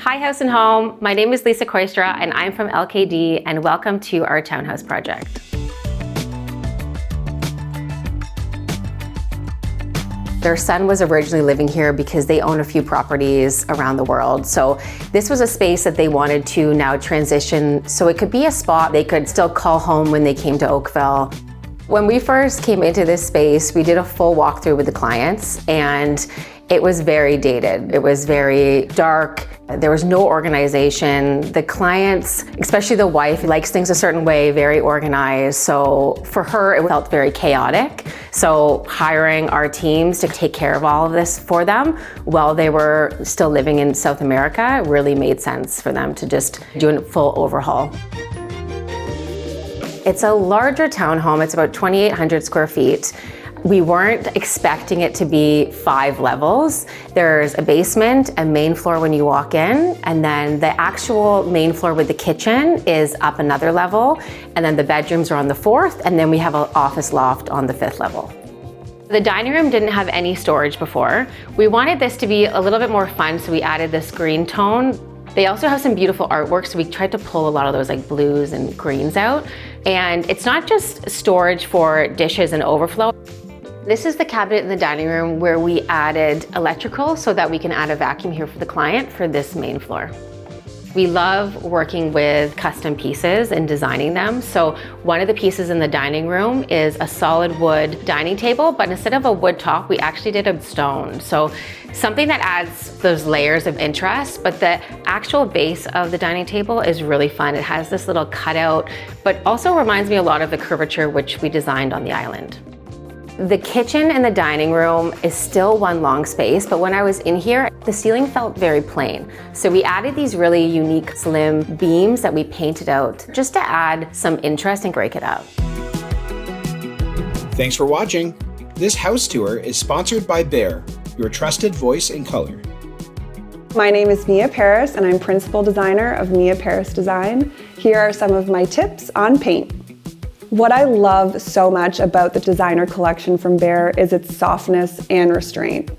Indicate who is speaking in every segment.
Speaker 1: Hi House and Home, my name is Lisa Kooistra and I'm from LKD, and welcome to our townhouse project. Their son was originally living here because they own a few properties around the world. So this was a space that they wanted to now transition so it could be a spot they could still call home when they came to Oakville. When we first came into this space, we did a full walkthrough with the clients and it was very dated. It was very dark. There was no organization. The clients, especially the wife, likes things a certain way, very organized. So for her, it felt very chaotic. So hiring our teams to take care of all of this for them while they were still living in South America really made sense for them to just do a full overhaul. It's a larger townhome. It's about 2,800 square feet. We weren't expecting it to be 5 levels. There's a basement, a main floor when you walk in, and then the actual main floor with the kitchen is up another level, and then the bedrooms are on the 4th, and then we have an office loft on the 5th level. The dining room didn't have any storage before. We wanted this to be a little bit more fun, so we added this green tone. They also have some beautiful artwork, so we tried to pull a lot of those like blues and greens out. And it's not just storage for dishes and overflow. This is the cabinet in the dining room where we added electrical so that we can add a vacuum here for the client for this main floor. We love working with custom pieces and designing them. So one of the pieces in the dining room is a solid wood dining table, but instead of a wood top, we actually did a stone. So something that adds those layers of interest, but the actual base of the dining table is really fun. It has this little cutout, but also reminds me a lot of the curvature which we designed on the island. The kitchen and the dining room is still one long space, but when I was in here, the ceiling felt very plain. So we added these really unique slim beams that we painted out just to add some interest and break it up.
Speaker 2: Thanks for watching. This house tour is sponsored by Behr, your trusted voice in color.
Speaker 3: My name is Mia Paris and I'm principal designer of Mia Paris Design. Here are some of my tips on paint. What I love so much about the designer collection from Behr is its softness and restraint.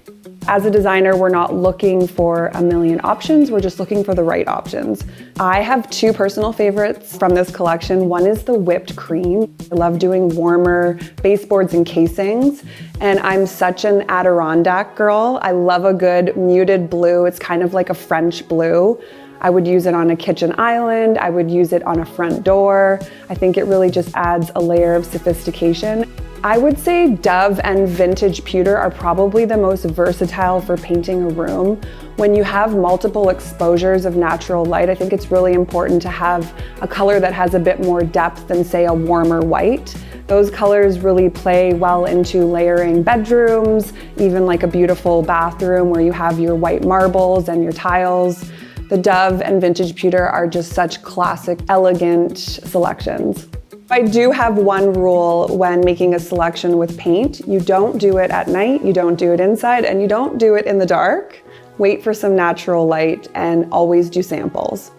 Speaker 3: As a designer, we're not looking for a million options, we're just looking for the right options. I have 2 personal favorites from this collection. One is the whipped cream. I love doing warmer baseboards and casings, and I'm such an Adirondack girl. I love a good muted blue. It's kind of like a French blue. I would use it on a kitchen island. I would use it on a front door. I think it really just adds a layer of sophistication. I would say Dove and vintage pewter are probably the most versatile for painting a room. When you have multiple exposures of natural light, I think it's really important to have a color that has a bit more depth than, say, a warmer white. Those colors really play well into layering bedrooms, even like a beautiful bathroom where you have your white marbles and your tiles. The Dove and vintage pewter are just such classic, elegant selections. I do have one rule when making a selection with paint. You don't do it at night, you don't do it inside, and you don't do it in the dark. Wait for some natural light and always do samples.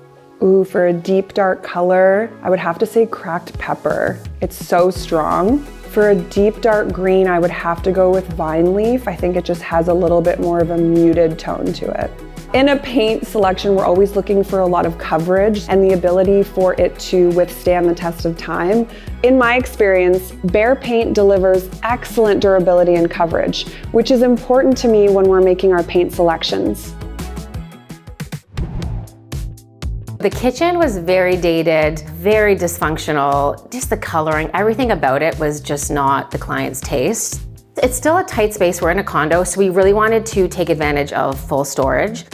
Speaker 3: Ooh, for a deep dark color, I would have to say cracked pepper. It's so strong. For a deep dark green, I would have to go with vine leaf. I think it just has a little bit more of a muted tone to it. In a paint selection, we're always looking for a lot of coverage and the ability for it to withstand the test of time. In my experience, Behr paint delivers excellent durability and coverage, which is important to me when we're making our paint selections.
Speaker 1: The kitchen was very dated, very dysfunctional. Just the coloring, everything about it was just not the client's taste. It's still a tight space. We're in a condo, so we really wanted to take advantage of full storage.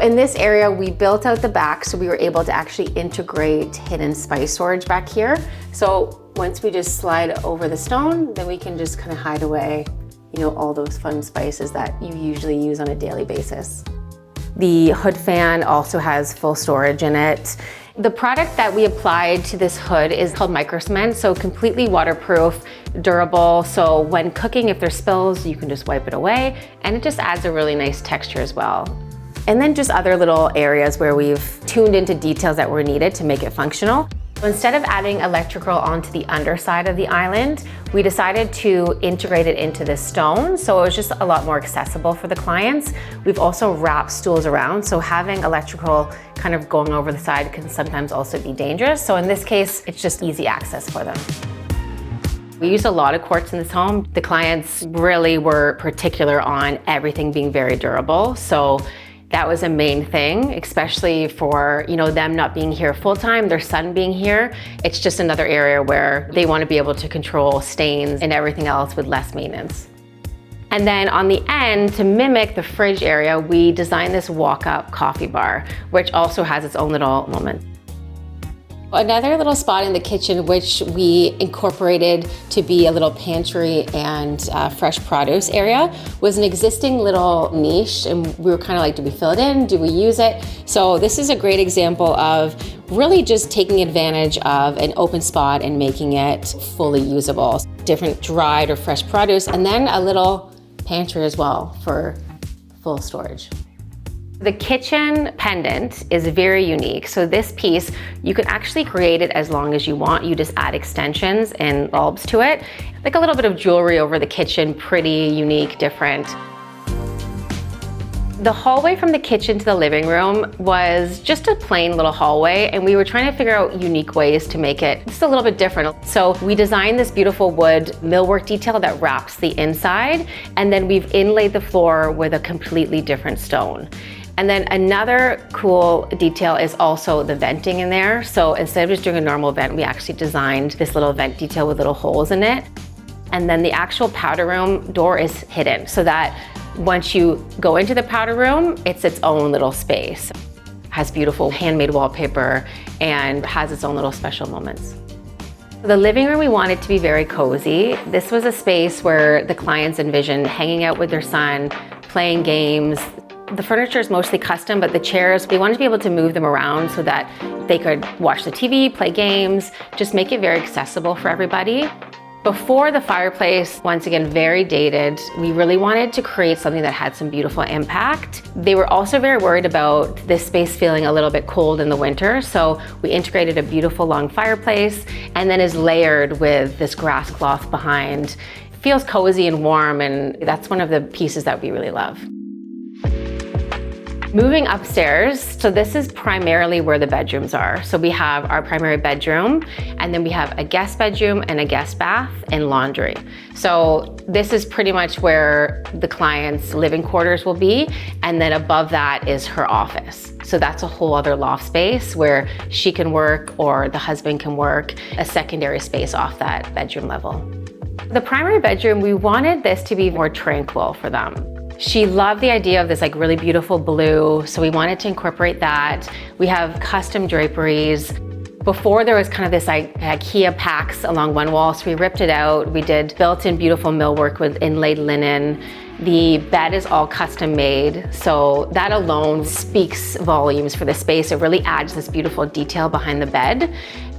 Speaker 1: In this area, we built out the back, so we were able to actually integrate hidden spice storage back here. So once we just slide over the stone, then we can just kind of hide away, all those fun spices that you usually use on a daily basis. The hood fan also has full storage in it. The product that we applied to this hood is called microcement, so completely waterproof, durable, so when cooking, if there's spills, you can just wipe it away, and it just adds a really nice texture as well. And then just other little areas where we've tuned into details that were needed to make it functional. Instead of adding electrical onto the underside of the island, we decided to integrate it into this stone, so it was just a lot more accessible for the clients. We've also wrapped stools around, so having electrical kind of going over the side can sometimes also be dangerous. So in this case, it's just easy access for them. We used a lot of quartz in this home. The clients really were particular on everything being very durable. So that was a main thing, especially for, them not being here full time, their son being here. It's just another area where they want to be able to control stains and everything else with less maintenance. And then on the end, to mimic the fridge area, we designed this walk-up coffee bar, which also has its own little moment. Another little spot in the kitchen, which we incorporated to be a little pantry and fresh produce area, was an existing little niche, and we were kind of like, do we fill it in? Do we use it? So this is a great example of really just taking advantage of an open spot and making it fully usable. Different dried or fresh produce, and then a little pantry as well for full storage. The kitchen pendant is very unique. So this piece, you can actually create it as long as you want. You just add extensions and bulbs to it. Like a little bit of jewelry over the kitchen, pretty unique, different. The hallway from the kitchen to the living room was just a plain little hallway, and we were trying to figure out unique ways to make it just a little bit different. So we designed this beautiful wood millwork detail that wraps the inside, and then we've inlaid the floor with a completely different stone. And then another cool detail is also the venting in there. So instead of just doing a normal vent, we actually designed this little vent detail with little holes in it. And then the actual powder room door is hidden so that once you go into the powder room, it's its own little space. It has beautiful handmade wallpaper and has its own little special moments. The living room, we wanted to be very cozy. This was a space where the clients envisioned hanging out with their son, playing games. The furniture is mostly custom, but the chairs, we wanted to be able to move them around so that they could watch the TV, play games, just make it very accessible for everybody. Before the fireplace, once again, very dated, we really wanted to create something that had some beautiful impact. They were also very worried about this space feeling a little bit cold in the winter, so we integrated a beautiful long fireplace and then is layered with this grass cloth behind. It feels cozy and warm, and that's one of the pieces that we really love. Moving upstairs, so this is primarily where the bedrooms are. So we have our primary bedroom, and then we have a guest bedroom and a guest bath and laundry. So this is pretty much where the client's living quarters will be, and then above that is her office. So that's a whole other loft space where she can work or the husband can work, a secondary space off that bedroom level. The primary bedroom, we wanted this to be more tranquil for them. She loved the idea of this like really beautiful blue, so we wanted to incorporate that. We have custom draperies. Before there was kind of this like IKEA packs along one wall, so we ripped it out. We did built-in beautiful millwork with inlaid linen. The bed is all custom made, so that alone speaks volumes for the space. It really adds this beautiful detail behind the bed,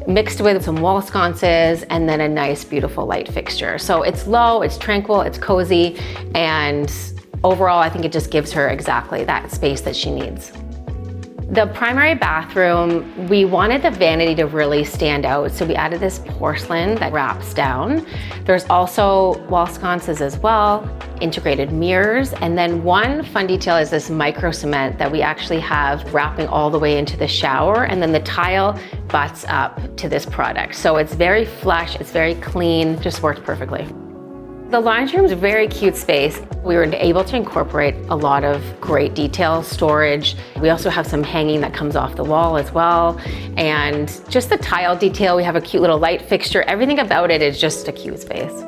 Speaker 1: mixed with some wall sconces and then a nice beautiful light fixture. So it's low, it's tranquil, it's cozy, and overall, I think it just gives her exactly that space that she needs. The primary bathroom, we wanted the vanity to really stand out, so we added this porcelain that wraps down. There's also wall sconces as well, integrated mirrors, and then one fun detail is this microcement that we actually have wrapping all the way into the shower, and then the tile butts up to this product. So it's very flush, it's very clean, just worked perfectly. The laundry room is a very cute space. We were able to incorporate a lot of great detail, storage. We also have some hanging that comes off the wall as well. And just the tile detail, we have a cute little light fixture. Everything about it is just a cute space.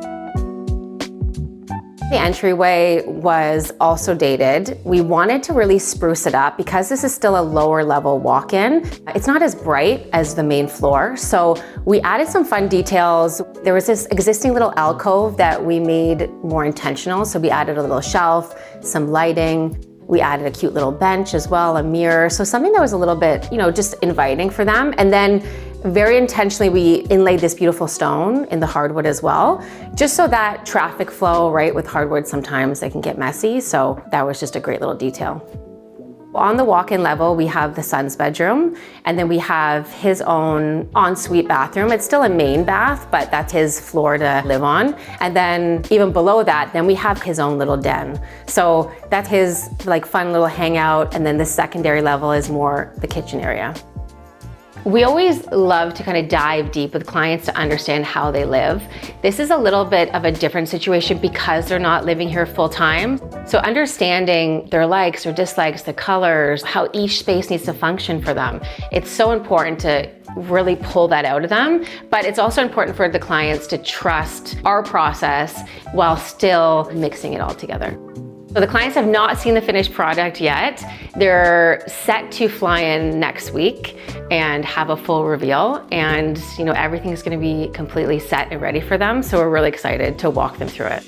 Speaker 1: The entryway was also dated. We wanted to really spruce it up because this is still a lower level walk-in. It's not as bright as the main floor, so we added some fun details. There was this existing little alcove that we made more intentional, so we added a little shelf, some lighting. We added a cute little bench as well, a mirror, so something that was a little bit, just inviting for them. And then very intentionally, we inlaid this beautiful stone in the hardwood as well, just so that traffic flow, right, with hardwood, sometimes they can get messy. So that was just a great little detail. On the walk-in level, we have the son's bedroom, and then we have his own ensuite bathroom. It's still a main bath, but that's his floor to live on. And then even below that, then we have his own little den. So that's his like fun little hangout, and then the secondary level is more the kitchen area. We always love to kind of dive deep with clients to understand how they live. This is a little bit of a different situation because they're not living here full time. So understanding their likes or dislikes, the colors, how each space needs to function for them. It's so important to really pull that out of them, but it's also important for the clients to trust our process while still mixing it all together. So the clients have not seen the finished product yet. They're set to fly in next week and have a full reveal, and everything's going to be completely set and ready for them. So we're really excited to walk them through it.